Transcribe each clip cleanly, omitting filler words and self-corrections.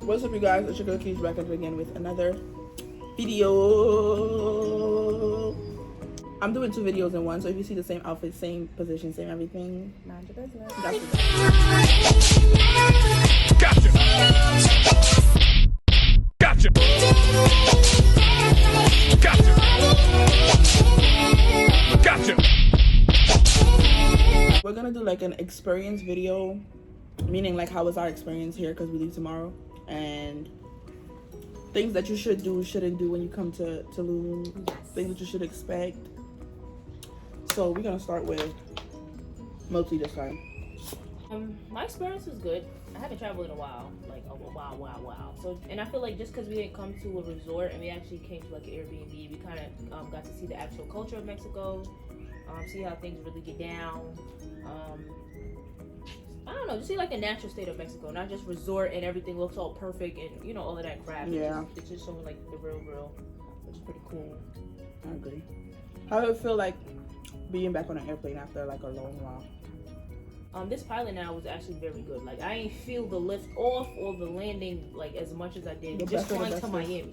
What's up, you guys? It's your girl Keesh back up again with another video. I'm doing 2 videos in one, so if you see the same outfit, same position, same everything, mind your business. That's it. Gotcha. Gotcha. Gotcha. Gotcha. We're gonna do like an experience video, meaning like how was our experience here because we leave tomorrow, and things that you should do, shouldn't do when you come to Tulum, things that you should expect. So we're gonna start with Moti this time. My experience was good. I haven't traveled in a while, like a wow. So, and I feel like just because we didn't come to a resort and we actually came to like an Airbnb, we kind of got to see the actual culture of Mexico, see how things really get down. I don't know, just see like the natural state of Mexico, not just resort and everything looks all perfect and you know all of that crap. Yeah, it's just showing like the real, which is pretty cool. I agree. How did it feel like being back on an airplane after like a long while? This pilot now was actually very good. Like I ain't feel the lift off or the landing like as much as I did just flying to Miami.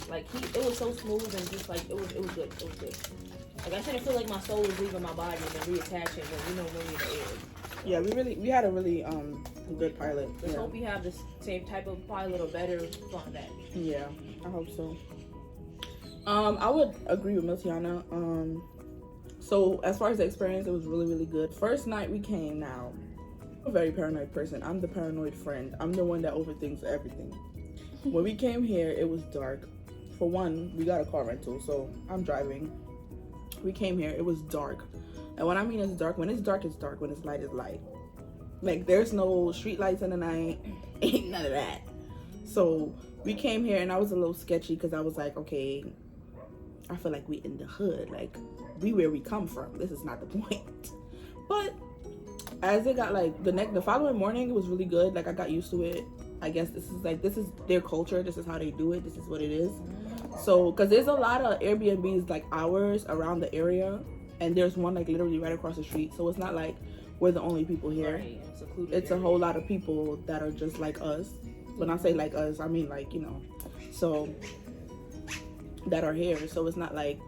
Like it was so smooth and just like it was good. It was good. Like I shouldn't feel like my soul was leaving my body and then reattaching when you know when you're in the air. Yeah, we had a really good pilot. Let's hope you have the same type of pilot or better flying back. Yeah, I hope so. I would agree with Miltiana. So as far as the experience, it was really good. First night we came, now I'm a very paranoid person. I'm the paranoid friend. I'm the one that overthinks everything. When we came here, it was dark. For one, we got a car rental, so I'm driving. We came here, it was dark. And when I mean it's dark, when it's dark, it's dark. When it's light, it's light. Like there's no street lights in the night, ain't none of that. So we came here and I was a little sketchy because I was like, okay, I feel like we in the hood, like we where we come from. This is not the point. But as it got like the following morning, it was really good. Like I got used to it. I guess this is their culture. This is how they do it. This is what it is. So because there's a lot of Airbnbs like ours around the area, and there's one like literally right across the street. So it's not like we're the only people here. Right. It's a whole lot of people that are just like us. When I say like us, I mean like, you know, so that are here. So it's not like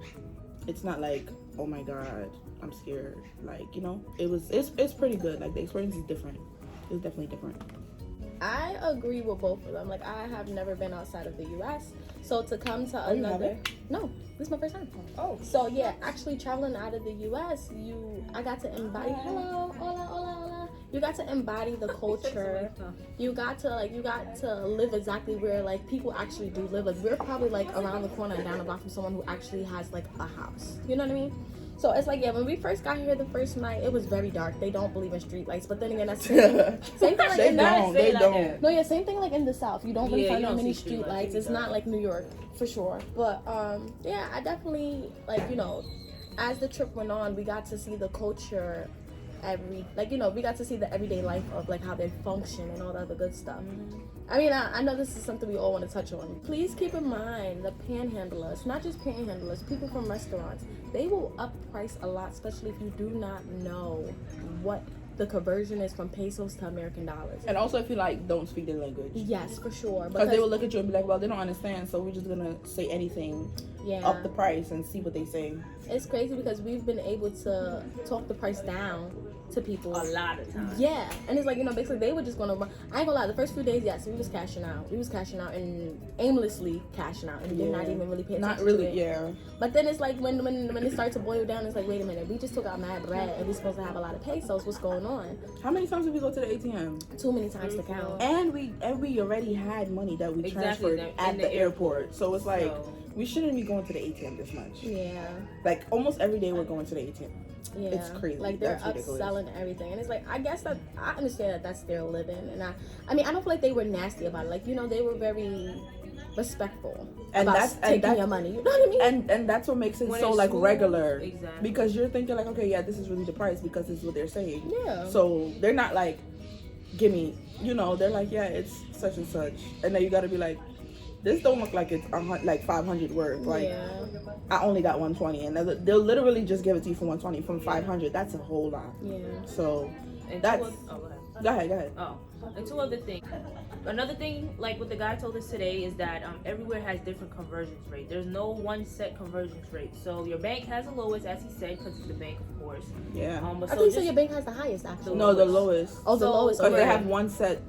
oh my god, I'm scared. Like, you know, it's pretty good. Like the experience is different. It's definitely different. I agree with both of them. Like I have never been outside of the US, so to come to another, no, this is my first time. Oh, so yeah, actually traveling out of the US, I got to embody. Hello, hola. You got to embody the culture. You got to live exactly where like people actually do live. Like we're probably like around the corner and down the block from someone who actually has like a house. You know what I mean? So it's like, yeah, when we first got here the first night, it was very dark. They don't believe in street lights. But then again, that's same thing like they don't. No, yeah, same thing like in the South. You don't really find you that don't many see street lights. It's not like New York, for sure. But yeah, I definitely, like, you know, as the trip went on, we got to see the culture we got to see the everyday life of like how they function and all the other good stuff. I mean, I know this is something we all want to touch on. Please keep in mind the panhandlers, not just panhandlers, people from restaurants, they will up price a lot, especially if you do not know what the conversion is from pesos to American dollars. And also if you like don't speak their language. Yes, for sure. Because they will look at you and be like, well, they don't understand, so we're just gonna say anything, up the price and see what they say. It's crazy because we've been able to talk the price down to people a lot of times. Yeah, and it's like, you know, basically they were just gonna, I ain't gonna lie, the first few days, yes, we was cashing out and aimlessly cashing out and did not even really pay attention to it. Yeah. But then it's like when it starts to boil down, it's like, wait a minute, we just took out mad bread and we're supposed to have a lot of pesos. What's going on? How many times did we go to the ATM? Too many times to count. And we already had money that we transferred at the airport. So it's like we shouldn't be going to the ATM this much. Yeah. Like almost every day we're going to the ATM. Yeah, it's crazy. Like they're upselling everything, and it's like, I guess that I understand that that's their living, and I mean I don't feel like they were nasty about it. Like, you know, they were very respectful and about taking your money. You know what I mean? And that's what makes it so like regular. Exactly. Because you're thinking like, okay, yeah, this is really the price because this is what they're saying. Yeah. So they're not like, give me, you know, they're like, yeah, it's such and such, and then you got to be like, this don't look like it's like 500 worth. Like, I only got 120, and they'll literally just give it to you for 120 from 500. That's a whole lot. Yeah. So and that's Go ahead. Oh, and two other things. Another thing, like what the guy told us today, is that everywhere has different conversions rate. There's no one set conversions rate. So your bank has the lowest, as he said, because it's the bank, of course. Yeah. But I think so. Your bank has the highest, actually. No, the lowest. Oh, the lowest. Because Okay. they have one set.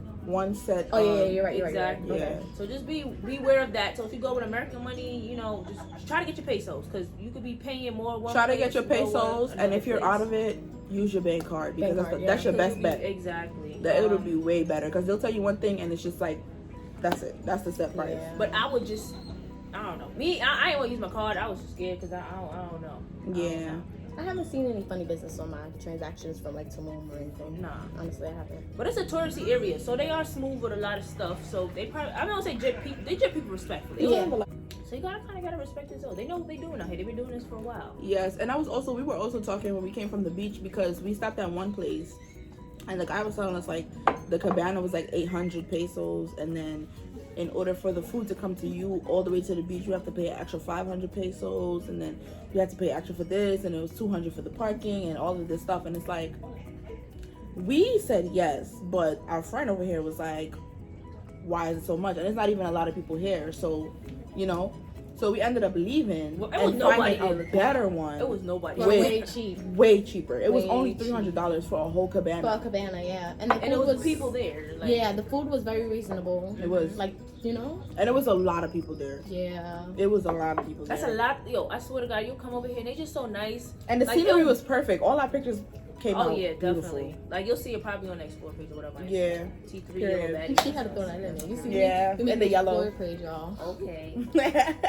Oh yeah, you're right. Exactly. Right. Yeah. So just be aware of that. So if you go with American money, you know, just try to get your pesos, because you could be paying more. Try to get your pesos, and if you're out of it, use your bank card, because that's your best bet. Exactly. That it'll be way better, because they'll tell you one thing and it's just like, that's it. That's the set price. Yeah. But I would just, I don't know. Me, I ain't want to use my card. I was just scared because I don't know. Yeah. I haven't seen any funny business on my transactions from like Tulum or anything. Nah. Honestly, I haven't. But it's a touristy area, so they are smooth with a lot of stuff. So they probably, I don't say they judge people respectfully. Yeah. So you gotta respect this. They know what they're doing out here. They've been doing this for a while. Yes, and we were also talking when we came from the beach, because we stopped at one place, and the guy was telling us like the cabana was like 800 pesos, and then in order for the food to come to you all the way to the beach, you have to pay an extra 500 pesos, and then you have to pay extra for this, and it was 200 for the parking and all of this stuff. And it's like, we said yes, but our friend over here was like, why is it so much? And it's not even a lot of people here, so you know. So we ended up leaving and finding a better one. It was nobody. Way cheap. Way cheaper. It was Way only cheap. $300 for a whole cabana. For a cabana, yeah. And it was people there. Like, yeah, the food was very reasonable. It was. Like, you know? And it was a lot of people there. Yeah. It was a lot of people there. That's a lot. Yo, I swear to God, you'll come over here and they just so nice. And the like, scenery was perfect. All our pictures came out. Oh yeah, beautiful. Definitely. Like you'll see it probably on the Explore page or whatever. Yeah. T3 yellow bag. She had to throw that in there. You see, yeah, we in the yellow. Explore page, y'all. Okay.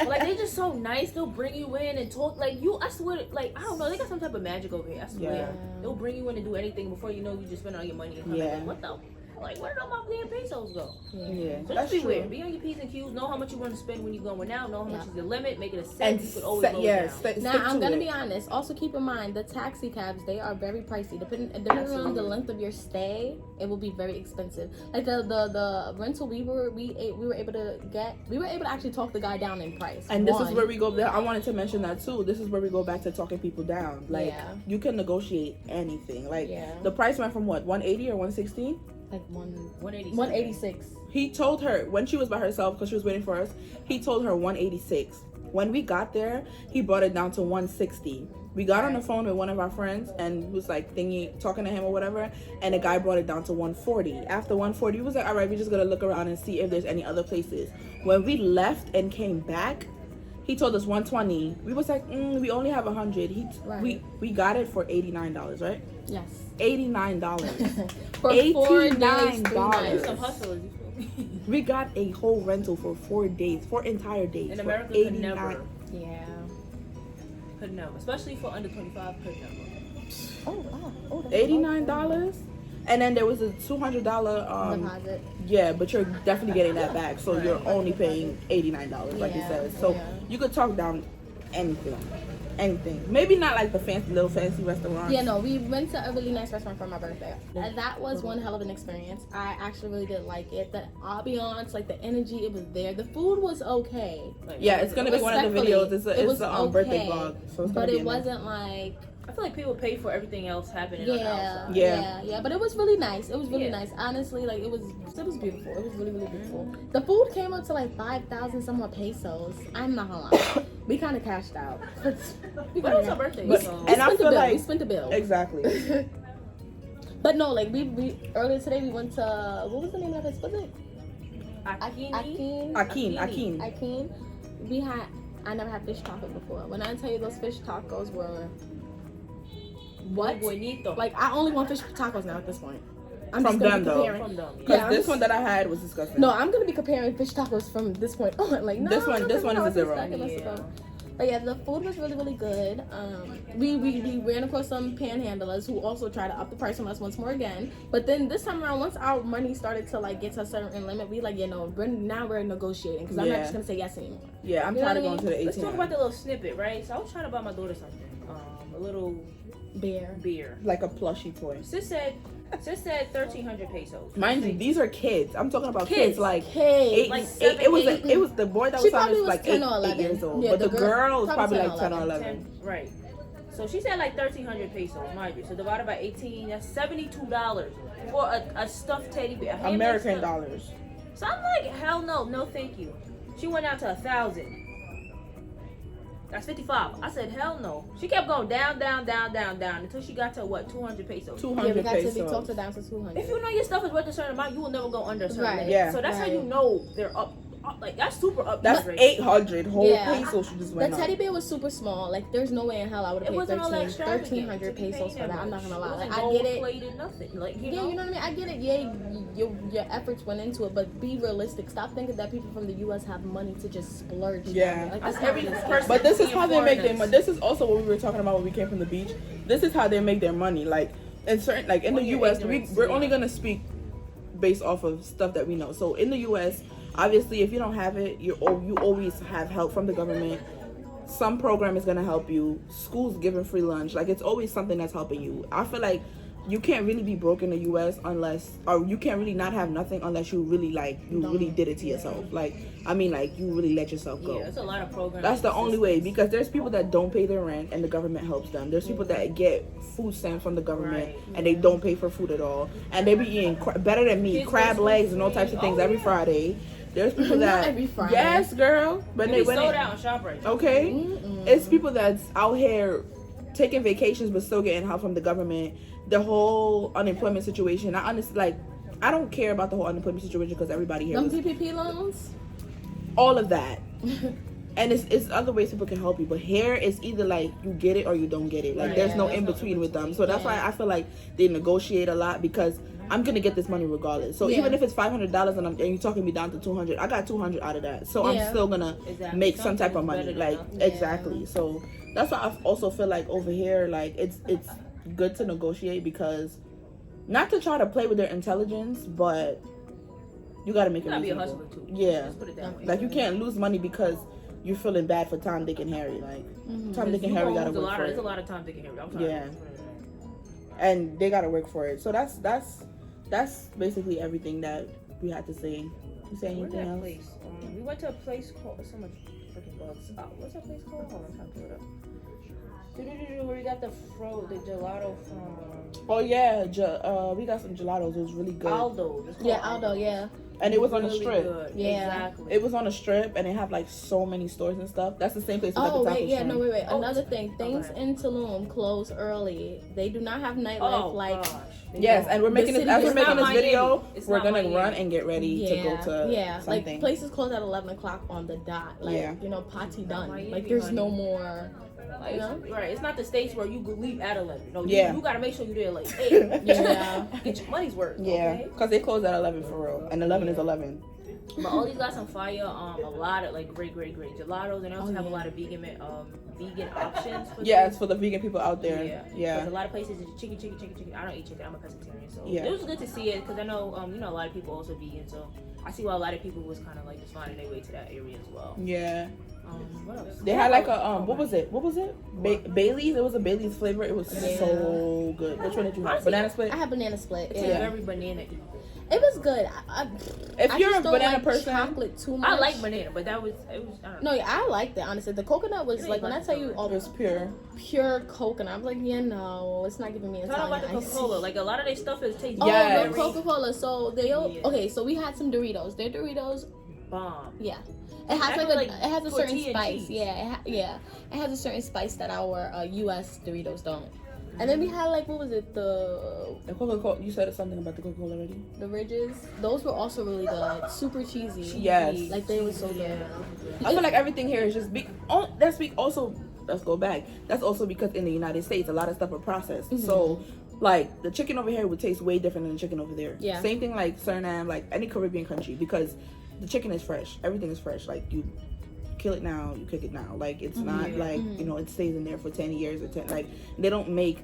Like they just so nice. They'll bring you in and talk. Like you, I swear. Like I don't know. They got some type of magic over here. I swear. Yeah. They'll bring you in and do anything before you know you just spend all your money. And come Yeah. back. What the? Like where did all my damn pesos go? Yeah. So That's just be true. weird. Be on your P's and Q's. Know how much you want to spend when you're going out. Know how much is the limit. Make it a set. And You could always lower down. Now I'm gonna be honest. Also keep in mind the taxi cabs, they are very pricey. Depending on the length of your stay, it will be very expensive. Like the rental we were able to actually talk the guy down in price. And this is where we go. I wanted to mention that too. This is where we go back to talking people down. Like you can negotiate anything. Like the price went from what, 180 or 116? Like 186. He told her when she was by herself, because she was waiting for us, he told her 186. When we got there, he brought it down to 160. We got on the phone with one of our friends and was like talking to him or whatever, and the guy brought it down to 140. After 140, he was like, all right, we're just gonna look around and see if there's any other places. When we left and came back, he told us 120. We was like, we only have 100. We got it for $89, right? Yes. $89. For 4 days, 3 nights. Some hustlers. We got a whole rental for 4 days, 4 entire days. In America, for could never. Yeah. Could never. Especially for under 25, could never. Oh wow. Oh, $89. And then there was a $200 deposit. Yeah, but you're definitely getting that back. So you're only paying $89, like you said. So you could talk down anything. Maybe not like the fancy restaurants. Yeah, no, we went to a really nice restaurant for my birthday. And that was one hell of an experience. I actually really did like it. The ambiance, like the energy, it was there. The food was okay. Yeah, it's gonna be one of the videos. It's a birthday vlog. So it's but it wasn't like, I feel like people pay for everything else happening on the outside. Yeah. But it was really nice. It was really nice. Honestly, like it was beautiful. It was really, really beautiful. The food came up to like 5,000 some more pesos. I'm not gonna lie. We kind of cashed out. But it was our birthday. We spent the bill. Exactly. But no, like we earlier today we went to, what was the name of this? Was it Akin? I never had fish taco before. When I tell you those fish tacos were what? Like I only want fish tacos now at this point. I'm from them though. Because this one that I had was disgusting. No, I'm gonna be comparing fish tacos from this point on. Like no, this one is a 0. But yeah, the food was really, really good. We ran across some panhandlers who also tried to up the price on us once more again. But then this time around, once our money started to like get to a certain limit, we like, now we're negotiating because I'm not just gonna say yes anymore. Yeah, I'm tired of going to the ATM. Let's talk about the little snippet, right? So I was trying to buy my daughter something, a little beer, like a plushie toy. Sis said 1,300 pesos. Mind you, these are kids. I'm talking about kids like kids. It was the boy that was on this like 8 years old, but the girl is probably like 10 or 11. 10, right. So she said like 1,300 pesos, mind you. So divided by 18, that's $72 for a stuffed teddy bear. American dollars. So I'm like, hell no, no thank you. She went out to 1,000. That's 55. I said, hell no. She kept going down until she got to what, 200 pesos. 200 Yeah, we pesos. talked it down to 200. If you know your stuff is worth a certain amount, you will never go under a certain limit. Yeah. So that's how you know they're up. Like that's super up. That's rate. 800 whole Yeah. pesos she just The went teddy on. bear was super small. Like, there's no way in hell I would have It paid wasn't all that extravagant. 1,300 pesos for that. I'm not gonna lie. Like, I gold get it. plated, nothing. Like, Yeah, you know what I mean? I get it. Yeah, your efforts went into it, but be realistic. Stop thinking that people from the U.S. have money to just splurge. Yeah. Like, That's that's every not person. But this is how they make their Foreigners. money. This is also what we were talking about when we came from the beach. This is how they make their money. Like in certain, like in When the you're U.S., ignorant, we're yeah. only gonna speak based off of stuff that we know. So in the U.S., obviously, if you don't have it, you always have help from the government. Some program is gonna help you. Schools giving free lunch. Like it's always something that's helping you. I feel like you can't really be broke in the U.S. unless, or you can't really not have nothing unless you really really did it to yourself. Like I mean, like you really let yourself go. Yeah, it's a lot of programs. That's the only way, because there's people that don't pay their rent and the government helps them. There's people that get food stamps from the government and they don't pay for food at all, and they be eating better than me, Kids crab go legs and all types of things every Friday. There's people Not that every Friday. yes, girl, but They sold out in ShopRite. okay, it's people that's out here taking vacations but still getting help from the government. The whole unemployment situation, I honestly I don't care about the whole unemployment situation because everybody here Them was PPP loans? all of that. And it's other ways people can help you, but here it's either like you get it or you don't get it. Like there's no in between with them. So that's why I feel like they negotiate a lot, because I'm gonna get this money regardless. So even if it's $500 and you're talking me down to 200, I got 200 out of that. So I'm still gonna make some type of money. Like exactly. So that's why I also feel like over here, like it's good to negotiate, because not to try to play with their intelligence, but you gotta make it You gotta be a reasonable. hustler too. Yeah. Let's put it that way. Like you can't lose money because you're feeling bad for Tom, Dick, and Harry. Like Tom, Dick, and Harry gotta work for There's a it, lot of time thinking Harry. I'm sorry. Yeah. and they gotta work for it. So that's basically everything that we had to say. You say Where's anything that else? place? We went to a place called so much freaking bugs. What's that place called? Hold on, I'm trying to pull it up. Where we got the gelato from Oh yeah, we got some gelatos. It was really good. Aldo. It's called Yeah, Aldo, yeah. And it was on a Really strip. good. Yeah. Exactly. It was on a strip, and it had like so many stores and stuff. That's the same place we got Oh, the tacos wait, yeah, from. no, wait. Oh, Another thing, things okay. in Tulum close early. They do not have nightlife like... gosh. Yes, and we're making this city as is we're making not this video. Miami. It's We're not gonna Miami. run and get ready to go to something. like places close at 11 o'clock on the dot. Like, Yeah. you know, party done. Miami, Like, there's no honey. more... Like, You know? right, it's not the states where you could leave at 11. No, Yeah. you gotta make sure you're there like 8. Yeah. Get your money's worth. Yeah, Okay? because they close at 11 for real, and 11 is 11. But all these got some fire. A lot of like great gelatos, and they also have a lot of vegan options. For Yeah, them. it's for the vegan people out there. Because Yeah. a lot of places is chicken. I don't eat chicken. I'm a pescatarian, so Yeah. it was good to see it because I know a lot of people also vegan, so I see why a lot of people was kind of like just finding their way to that area as well. Yeah. What else? They had like a what was it? Bailey's. It was a Bailey's flavor. It was Yeah. so good. Which one did you have? Honestly, Banana split. I had banana split. It's Yeah. very banana. It was good. If I you're just a don't banana like person, chocolate too much. I like banana, but it was I don't know. No, yeah, I liked it, honestly. The coconut was It like, ain't when I much tell you it all was pure. pure coconut, I'm like, yeah, no, it's not giving me Talk about the Italian Coca-Cola. ice. Like a lot of their stuff is tasty. Oh, Yes. the Coca-Cola. So they Yeah. okay. So we had some Doritos. Their Doritos, Bomb. yeah. It has Actually, like like it has a certain tortilla spice. cheese. Yeah, it has a certain spice that our U.S. Doritos don't. And then we had like, what was it? The Coca-Cola. You said something about the Coca-Cola already. The Ridges. Those were also really good. Super cheesy. Yes. Like they were so good. I feel like everything here is just also. Let's go back. That's also because in the United States, a lot of stuff are processed. So, like the chicken over here would taste way different than the chicken over there. Yeah. Same thing like Suriname, like any Caribbean country, because the chicken is fresh. Everything is fresh. Like you kill it now, you cook it now. Like it's not like it stays in there for 10 years or 10. Like they don't make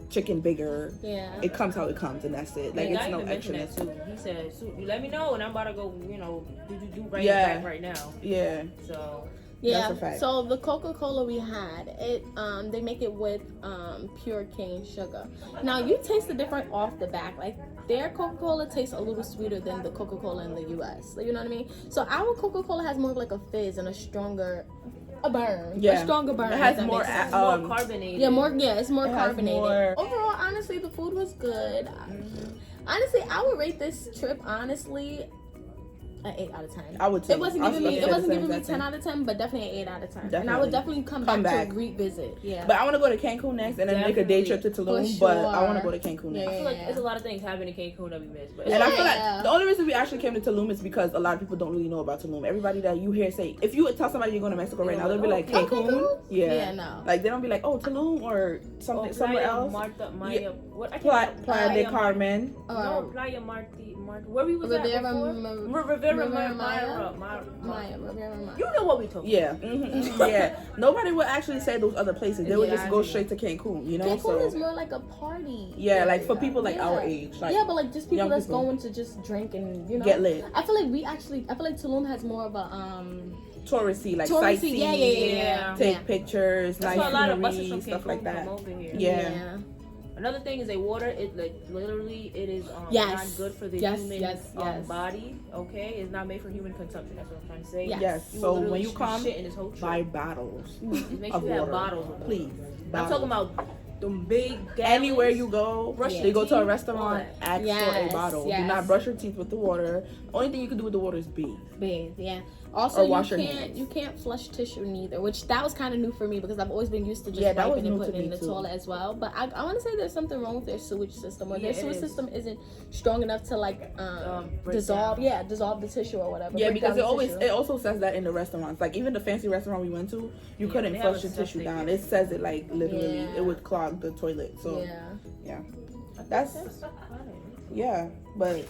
chicken bigger. Yeah. It comes how it comes, and that's it. Like The it's guy no even mentioned that extraness. too. He said, "So you let me know, and I'm about to go. Do right Yeah. back right now." Yeah. So Yeah. That's a fact. So the Coca-Cola we had, they make it with pure cane sugar. Now you taste the difference off the back. Like their Coca-Cola tastes a little sweeter than the Coca-Cola in the US. Like, you know what I mean? So our Coca-Cola has more of like a fizz and a stronger a burn. Yeah. A stronger burn. It has if that more makes sense. More carbonated. Yeah, it's more It has carbonated. more- Overall, honestly, the food was good. Honestly, I would rate this trip honestly an 8 out of 10. I would too. It wasn't I was giving me about to say the same me exact 10 thing. out of 10, but definitely an 8 out of 10. And I Definitely. would definitely come back to revisit. Yeah. But I want to go to Cancun next and then make a day trip to Tulum. For But I want to sure. go to Cancun next. I feel like there's a lot of things happening in Cancun that we missed. But And I feel Yeah. like the only reason we actually came to Tulum is because a lot of people don't really know about Tulum. Everybody that you hear say, if you tell somebody you're going to Mexico right now, they'll be like, Oh, Cancun? Yeah. Yeah, no. Like, they don't be like, oh, Tulum or something, somewhere else. Marta, Maya, Yeah. what? I Playa, can't- Playa de Carmen. No, Playa Marti. Where we was Rivera, at before? Rivera Maya. Maya. You know what we talking Yeah. Yeah. Nobody would actually say those other places. They would just go straight to Cancun, you know? Cancun is So, more like a party. yeah, like for area. people like Yeah. our age. Like, yeah, but like just people young that's people. going to just drink and, you know. Get lit. I feel like Tulum has more of a Touristy, like touristy. sightseeing. Yeah. Take Yeah. pictures, That's nice why a lot of buses scenery, from stuff like Cancun that. come over here. Yeah. Another thing is water. It like literally it is Yes. not good for the Yes, human yes. body. Okay, it's not made for human consumption. That's what I'm trying to say. Yes. Yes. You So will when literally you come, shit in this whole trip. buy bottles It makes of you have water. bottles. Of Please. I'm Bottles. talking about them big gallons. Anywhere you go, Brush you your go to a teeth, restaurant, all that. ask for a Yes, bottle. Do yes. not brush your teeth with the water. Only thing you can do with the water is bathe. bathe. Yeah. Also, Or wash your you can't hands. you can't flush tissue neither, which that was kind of new for me because I've always been used to just Yeah, that was wiping and new to putting it in me the too. toilet as well. But I want to say there's something wrong with their sewage system, or Yeah, their it sewage is. system isn't strong enough to like Break dissolve. down. Yeah, dissolve the tissue or whatever. Yeah, break because down the it tissue. also says that in the restaurants. Like even the fancy restaurant we went to, you Yeah, couldn't they have flush a your tissue septic. down. It says it like literally, Yeah. it would clog the toilet. So Yeah. that's yeah. But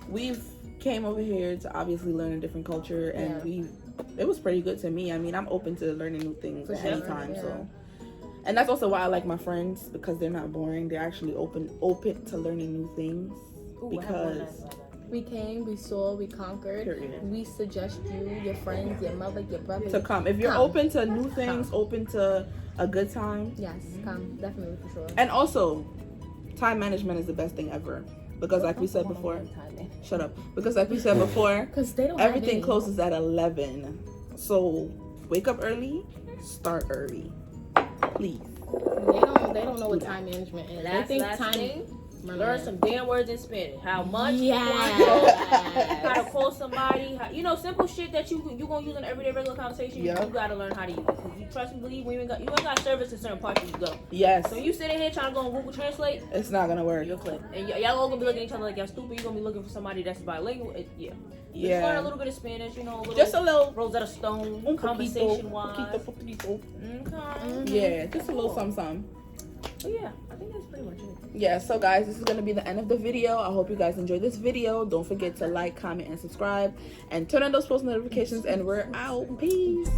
we've came over here to obviously learn a different culture, and it was pretty good to me. I mean, I'm open to learning new things For at sure, any time. yeah. So, and that's also why I like my friends, because they're not boring. They're actually open to learning new things. Because We came, we saw, we conquered. Period. We suggest you, your friends, your mother, your brother. to come, if you're Come. open to new things, open to a good time, Yes, come definitely for sure. and also time management is the best thing ever. Because like we said before, shut up. Because like we said before, Because they don't have everything any. closes at 11. So wake up early, start early, please. They don't know what time management is. Last they think time. thing, learn some damn words in Spanish. How much? Yes. How to call somebody. Simple shit that you gonna use in everyday regular conversation. Yeah. You gotta learn how to use it. 'Cause you trust me, believe you ain't got service in certain parts where you go. Yes, So you sitting here trying to go on Google Translate, it's not gonna work. you'll click. And y'all all gonna be looking at each other like y'all stupid. You're gonna be looking for somebody that's bilingual. Yeah. Just learn a Yeah, little bit of Spanish. just a little. Rosetta Stone, Un conversation poquito, wise. poquito. Okay. Yeah, just a little something. But yeah, I think that's pretty much it. Yeah, so guys, this is going to be the end of the video. I hope you guys enjoyed this video. Don't forget to like, comment, and subscribe. And turn on those post notifications. And we're out. Peace.